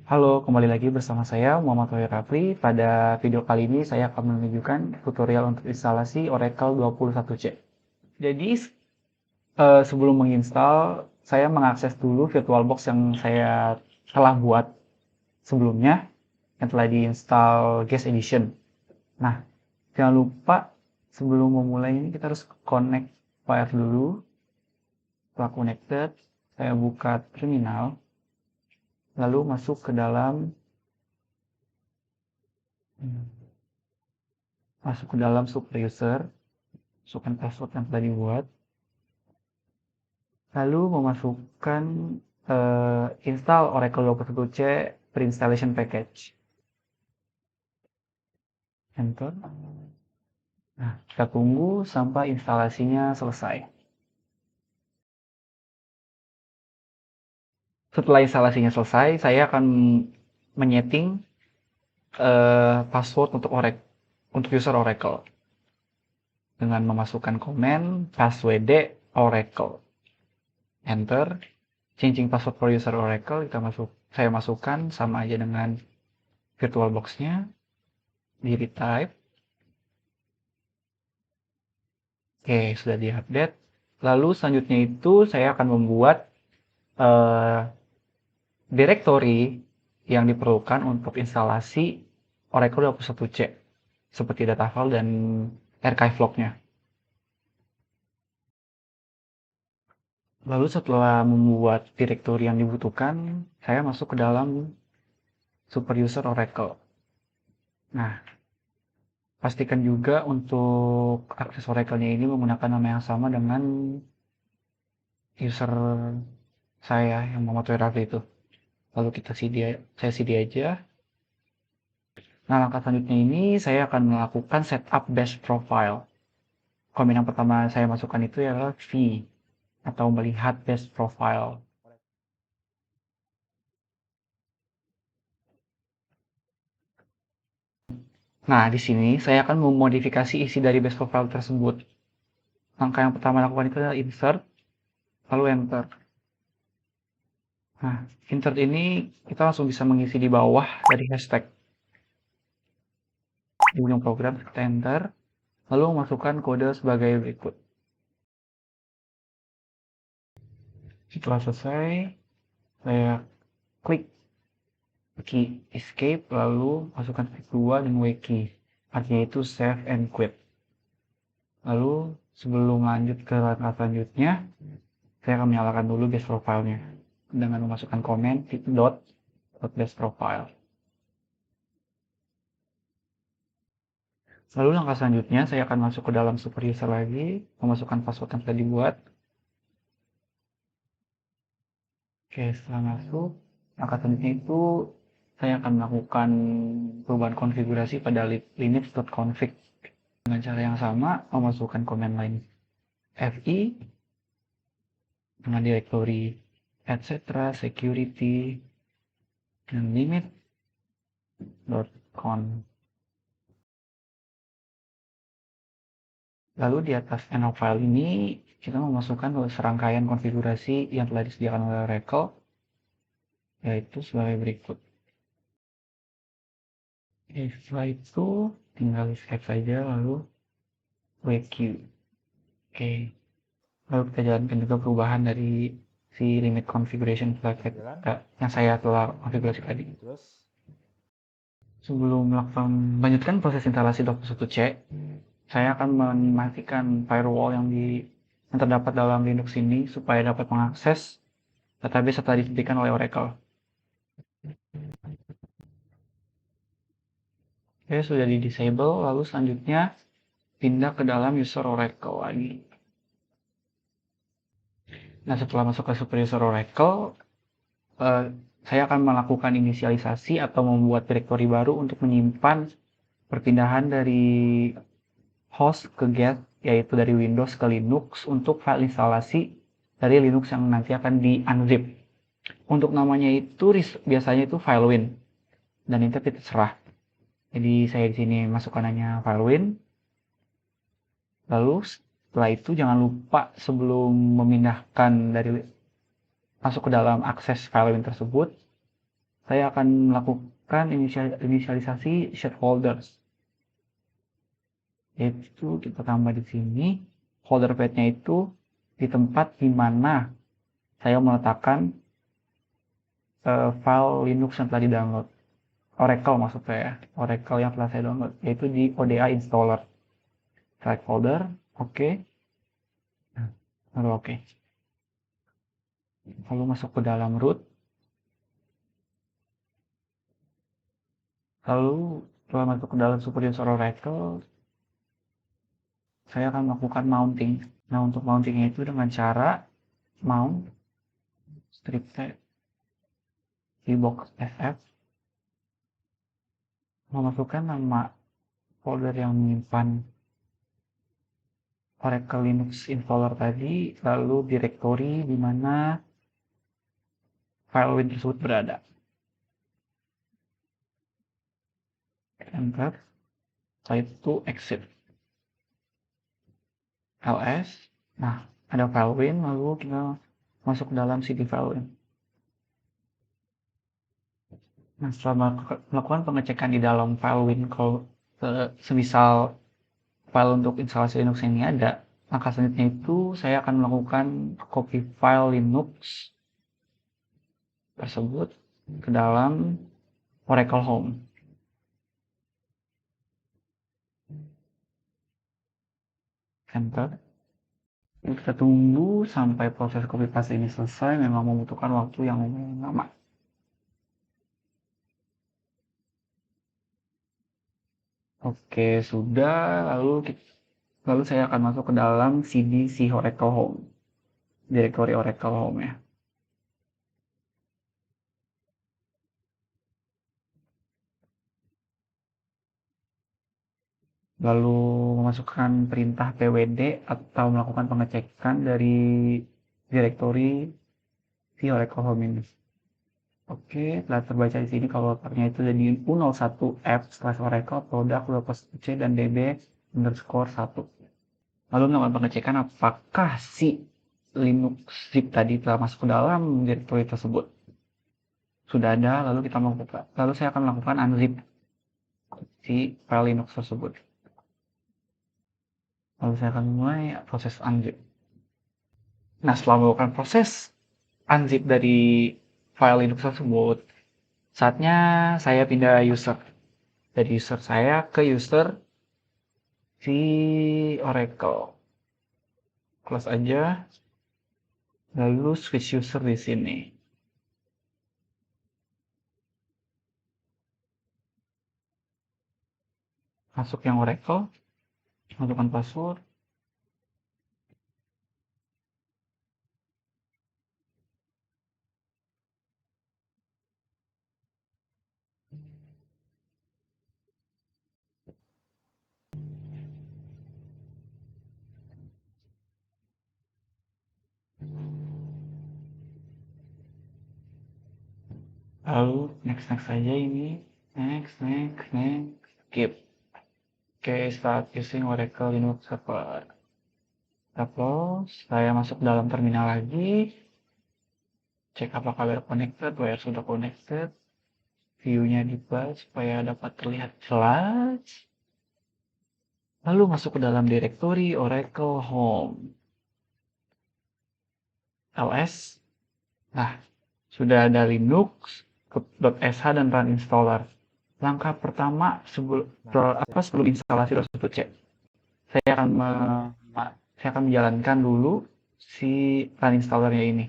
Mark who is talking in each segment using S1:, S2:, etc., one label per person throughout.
S1: Halo, kembali lagi bersama saya Muhammad Wahyu Rafli. Pada video kali ini saya akan menunjukkan tutorial untuk instalasi Oracle 21C. Jadi, sebelum menginstal, saya mengakses dulu VirtualBox yang saya telah buat sebelumnya, yang telah diinstal Guest Edition. Nah, jangan lupa sebelum memulai ini kita harus connect wire dulu. Setelah connected, saya buka terminal, lalu masuk ke dalam super user, masukkan password yang telah dibuat, lalu memasukkan install Oracle 21C pre-installation package. Enter. Nah, kita tunggu sampai instalasinya selesai. Setelah instalasinya selesai, saya akan menyeting password untuk user Oracle dengan memasukkan komen password Oracle. Enter. Changing password for user Oracle saya masukkan sama aja dengan VirtualBox-nya. Di retype. Oke, sudah diupdate. Lalu selanjutnya itu saya akan membuat directory yang diperlukan untuk instalasi Oracle 21C, seperti data file dan archive log-nya. Lalu setelah membuat directory yang dibutuhkan, saya masuk ke dalam super user Oracle. Nah, pastikan juga untuk akses Oracle-nya ini menggunakan nama yang sama dengan user saya yang Muhammad Wahyu itu. Lalu saya CD aja. Nah, langkah selanjutnya ini saya akan melakukan setup base profile. Komen yang pertama saya masukkan itu adalah V atau melihat base profile. Nah, di sini saya akan memodifikasi isi dari base profile tersebut. Langkah yang pertama lakukan itu adalah insert, lalu enter. Nah, insert ini kita langsung bisa mengisi di bawah dari hashtag. Di ujung program kita enter, lalu memasukkan kode sebagai berikut. Setelah selesai, saya klik key escape, lalu masukkan klik 2 dan W key. Artinya itu save and quit. Lalu sebelum lanjut ke langkah selanjutnya, saya akan menyalakan dulu base profile-nya dengan memasukkan komen dot base profile. Lalu langkah selanjutnya saya akan masuk ke dalam super user lagi, memasukkan password yang sudah dibuat. Oke, setelah masuk, langkah selanjutnya itu saya akan melakukan perubahan konfigurasi pada linux.config dengan cara yang sama, memasukkan command line fi dengan directory etc security dan limit.conf. Lalu di atas env file ini kita memasukkan serangkaian konfigurasi yang telah disediakan oleh Oracle, yaitu sebagai berikut. Oke, setelah itu tinggal save saja lalu WQ. Oke, lalu kita jalankan juga perubahan dari si limit configuration flag yang saya telah konfigurasi tadi. Sebelum melanjutkan proses instalasi 21C, saya akan mematikan firewall yang terdapat dalam Linux ini supaya dapat mengakses database setelah disediakan oleh Oracle. Oke, sudah di disable, lalu selanjutnya pindah ke dalam user Oracle lagi. Nah, setelah masuk ke super user Oracle, saya akan melakukan inisialisasi atau membuat directory baru untuk menyimpan perpindahan dari host ke guest, yaitu dari Windows ke Linux untuk file instalasi dari Linux yang nanti akan di unzip. Untuk namanya itu biasanya itu filewin dan itu terserah. Jadi saya di sini masukkan hanya filewin. Lalu setelah itu jangan lupa sebelum memindahkan masuk ke dalam akses filewin tersebut, saya akan melakukan inisialisasi shared folders. Yaitu kita tambah di sini, folder path-nya itu di tempat di mana saya meletakkan file Linux yang telah di-download. Oracle maksud saya, Oracle yang telah saya download, yaitu di ODA installer. Select folder, oke. Lalu oke. Lalu masuk ke dalam root. Lalu setelah masuk ke dalam super user Oracle, saya akan melakukan mounting. Nah, untuk mountingnya itu dengan cara mount strip tag di box FF, memasukkan nama folder yang menyimpan Oracle Linux installer tadi, lalu direktori di mana file Win tersebut berada. Enter. Setelah itu exit. ls. Nah, ada file Win, lalu kita masuk ke dalam CD file Win. Nah, setelah melakukan pengecekan di dalam file Win, kalau semisal file untuk instalasi Linux ini ada, langkah selanjutnya itu saya akan melakukan copy file Linux tersebut ke dalam Oracle Home. Enter. Kita tunggu sampai proses copy paste ini selesai, memang membutuhkan waktu yang lumayan lama. Oke, sudah. Lalu saya akan masuk ke dalam CD si Oracle Home, direktori Oracle Home ya. Lalu memasukkan perintah pwd atau melakukan pengecekan dari direktori si Oracle Home ini. Oke, telah terbaca di sini kalau letaknya itu jadi u01f/oracle produk c dan db_1. Lalu melakukan pengecekan apakah si Linux zip tadi telah masuk ke dalam direktori tersebut. Sudah ada, lalu saya akan melakukan unzip si file Linux tersebut. Lalu saya akan mulai proses unzip. Nah, setelah melakukan proses unzip dari file Linux tersebut, saatnya saya pindah user. Dari user saya ke user si Oracle. Close aja. Lalu switch user di sini. Masuk yang Oracle, masukkan password. Lalu next saja ini. Next, skip. Oke, start using Oracle Linux Server. Kita close, saya masuk dalam terminal lagi. Cek apakah sudah connected, wire sudah connected. View-nya dibuat supaya dapat terlihat jelas. Lalu masuk ke dalam direktori Oracle Home. ls. Nah, sudah ada Linux, .sh dan run installer. Langkah pertama sebelum instalasi .c, saya akan menjalankan dulu si run installernya ini.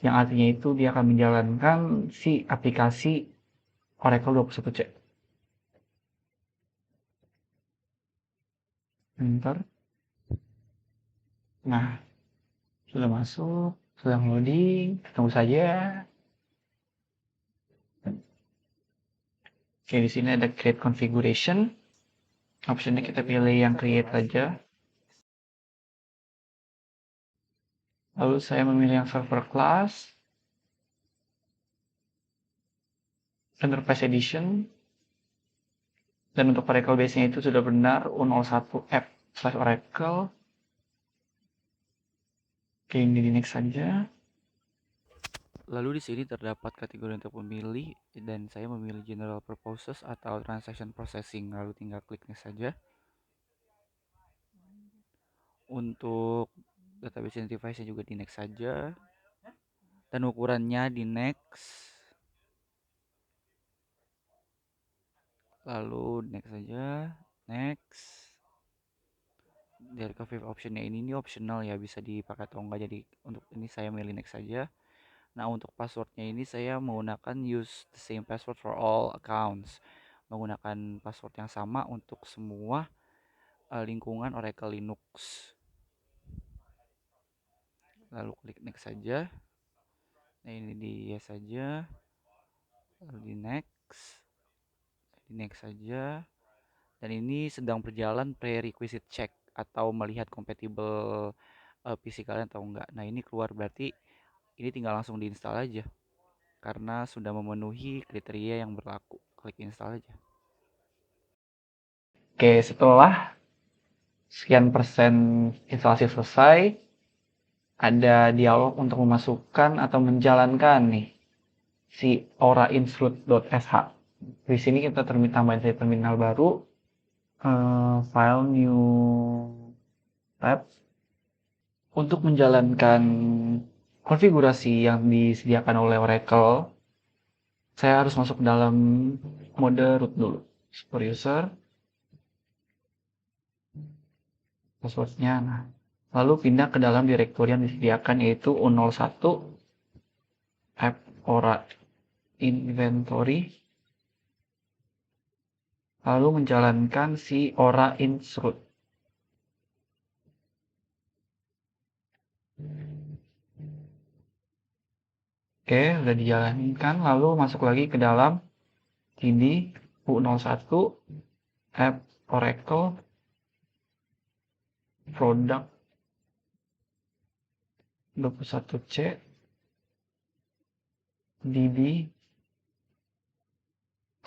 S1: Yang artinya itu dia akan menjalankan si aplikasi Oracle 21C. Enter. Nah, sudah masuk, sedang loading, tunggu saja. Oke, di sini ada create configuration. Optionnya kita pilih yang create saja. Lalu saya memilih yang server class, Enterprise Edition, dan untuk Oracle base-nya itu sudah benar u01f/oracle. Oke, ini di next saja.
S2: Lalu di sini terdapat kategori untuk memilih dan saya memilih general purposes atau transaction processing. Lalu tinggal klik next saja. Untuk database identifier juga di next saja. Dan ukurannya di next. Lalu next saja. Next. Dari cover optionnya ini optional ya, bisa dipakai atau enggak. Jadi untuk ini saya milih next saja. Nah, untuk passwordnya ini saya menggunakan use the same password for all accounts. Menggunakan password yang sama untuk semua lingkungan Oracle Linux. Lalu klik next saja. Nah, ini di yes saja. Lalu di next saja. Dan ini sedang berjalan prerequisite check atau melihat compatible PC kalian atau enggak. Nah, ini keluar berarti ini tinggal langsung diinstal aja karena sudah memenuhi kriteria yang berlaku. Klik install aja.
S1: Oke, setelah sekian persen instalasi selesai, ada dialog untuk memasukkan atau menjalankan nih si aura-insroot.sh. Di sini kita tambahin dari terminal baru, file new tab. Untuk menjalankan konfigurasi yang disediakan oleh Oracle, saya harus masuk ke dalam mode root dulu. Super user, passwordnya. Nah, lalu pindah ke dalam direktori yang disediakan yaitu U01 app Aura inventory, lalu menjalankan si Aura insroot. Oke, udah dijalankan, lalu masuk lagi ke dalam cd U01 app Oracle product 21C db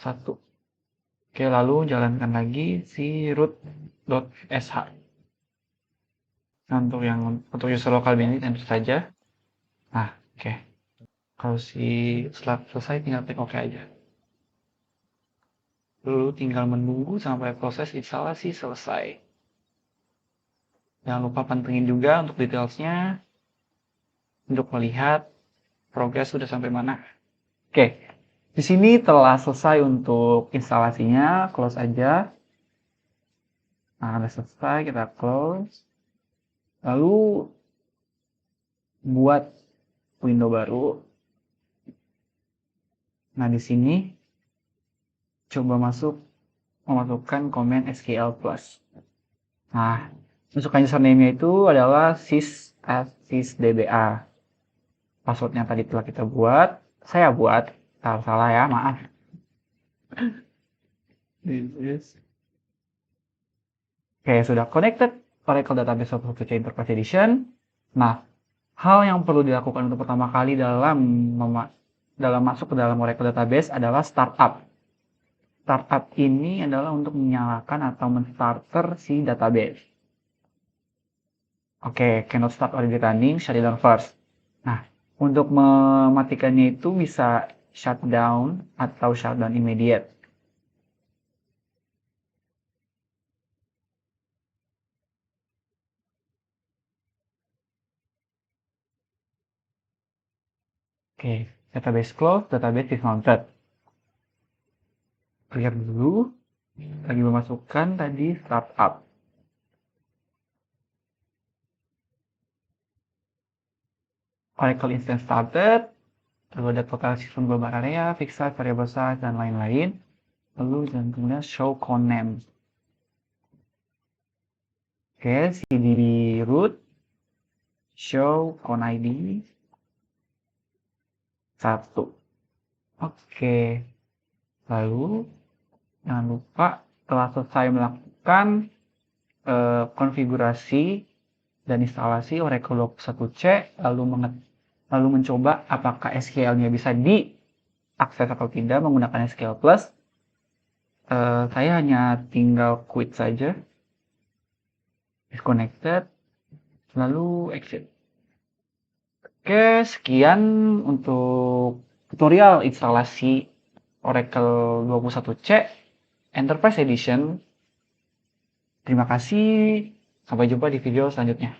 S1: 1. Oke, lalu jalankan lagi si root.sh. Nah, untuk user lokal ini tentu saja. Nah, oke. Kalau setelah selesai tinggal klik OK aja. Lalu tinggal menunggu sampai proses instalasi selesai. Jangan lupa pantengin juga untuk detailsnya untuk melihat progres sudah sampai mana. Oke, di sini telah selesai untuk instalasinya. Close aja. Nah, udah selesai, kita close. Lalu buat window baru. Nah, di sini coba memasukkan komen SQL plus. Nah, masukkan username-nya itu adalah sysdba. Passwordnya tadi telah kita buat. Saya buat. Kalau salah ya, maaf. Oke, sudah connected Oracle Database 21C Enterprise Edition. Nah, hal yang perlu dilakukan untuk pertama kali dalam masuk ke dalam Oracle Database adalah startup. Startup ini adalah untuk menyalakan atau menstarter si database. Oke, cannot start already running, shut it down first. Nah, untuk mematikannya itu bisa shutdown atau shutdown immediate. Oke, database close, database dismounted. Clear dulu, lagi memasukkan tadi startup. Oracle instance started, lalu ada total system global area, fixed size, variable size, dan lain-lain. Lalu dan kemudian show connem. Oke, cd root, show con id 1. Oke, lalu jangan lupa setelah selesai melakukan konfigurasi dan instalasi Oracle 21C, lalu mencoba apakah SQL-nya bisa diakses atau tidak menggunakan SQL Plus. Saya hanya tinggal quit saja, disconnected, lalu exit. Oke, sekian untuk tutorial instalasi Oracle 21C Enterprise Edition. Terima kasih, sampai jumpa di video selanjutnya.